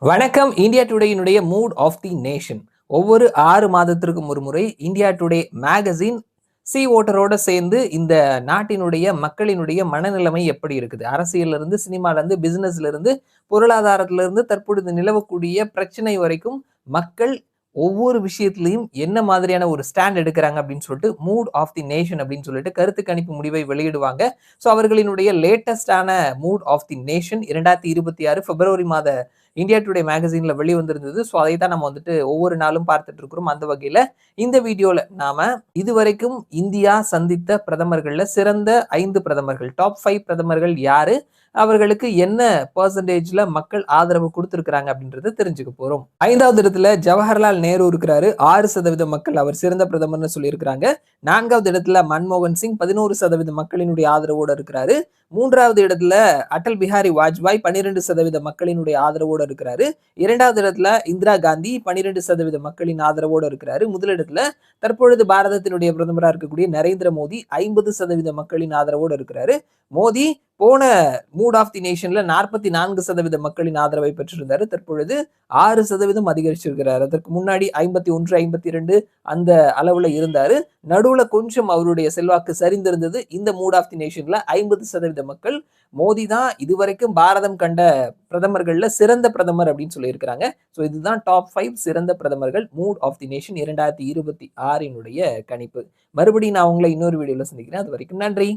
வணக்கம். இந்தியா டுடேயினுடைய mood of the nation. ஒவ்வொரு 6 மாதத்திற்கும் ஒரு முறை இந்தியா டுடே மேகசின் சி ஓட்டரோட சேர்ந்து இந்த நாட்டினுடைய மக்களினுடைய மனநிலைமை எப்படி இருக்குது, அரசியல்ல இருந்து, சினிமால இருந்து, பிசினஸ்ல இருந்து, பொருளாதாரத்துல இருந்து, தற்பொழுது நிலவக்கூடிய பிரச்சனை வரைக்கும் மக்கள் ஒவ்வொரு விஷயத்திலையும் என்ன மாதிரியான ஒரு ஸ்டாண்ட் எடுக்கிறாங்க அப்படின்னு சொல்லிட்டு மூட் ஆஃப் தி நேஷன் அப்படின்னு சொல்லிட்டு கருத்து கணிப்பு முடிவை வெளியிடுவாங்க. ஸோ அவர்களினுடைய லேட்டஸ்டான மூட் ஆஃப் தி நேஷன் 2026 பிப்ரவரி மாத இந்தியா டுடே மேகசின்ல வெளிவந்திருந்தது. ஸோ அதை தான் நம்ம வந்துட்டு ஒவ்வொரு நாளும் பார்த்துட்டு இருக்கிறோம். அந்த வகையில இந்த வீடியோல நாம இதுவரைக்கும் இந்தியா சந்தித்த பிரதமர்கள்ல சிறந்த 5 பிரதமர்கள், டாப் 5 பிரதமர்கள் யாரு, அவர்களுக்கு என்ன பெர்சன்டேஜ்ல மக்கள் ஆதரவு கொடுத்திருக்கிறாங்க அப்படின்றத தெரிஞ்சுக்க போறோம். 5வது இடத்துல ஜவஹர்லால் நேரு இருக்கிறாரு. 6% மக்கள் அவர் சிறந்த பிரதமர்னு சொல்லியிருக்கிறாங்க. 4வது இடத்துல மன்மோகன் சிங் 11% மக்களினுடைய ஆதரவோட இருக்கிறாரு. 3வது இடத்துல அடல் பிஹாரி வாஜ்பாய் 12% மக்களினுடைய ஆதரவோட இருக்கிறாரு. 2வது இடத்துல இந்திரா காந்தி 12% மக்களின் ஆதரவோட இருக்கிறாரு. முதலிடத்துல தற்பொழுது பாரதத்தினுடைய பிரதமராக இருக்கக்கூடிய நரேந்திர மோடி 50% மக்களின் ஆதரவோடு இருக்கிறாரு. மோடி போன மூட் ஆஃப் தி நேஷன்ல 44% மக்களின் ஆதரவை பெற்றிருந்தாரு. தற்பொழுது 6% அதிகரிச்சிருக்கிறார். அதற்கு முன்னாடி 51, 52 அந்த அளவுல இருந்தாரு. நடுவுல கொஞ்சம் அவருடைய செல்வாக்கு சரிந்திருந்தது. இந்த மூட் ஆஃப் தி நேஷன்ல 50% மக்கள் மோடி தான் இதுவரைக்கும் பாரதம் கண்ட பிரதமர்கள்ல சிறந்த பிரதமர் அப்படின்னு சொல்லியிருக்கிறாங்க. ஸோ இதுதான் டாப் 5 சிறந்த பிரதமர்கள் மூட் ஆஃப் தி நேஷன் 2026 கணிப்பு. மறுபடியும் நான் உங்களை இன்னொரு வீடியோல சந்திக்கிறேன். அது வரைக்கும் நன்றி.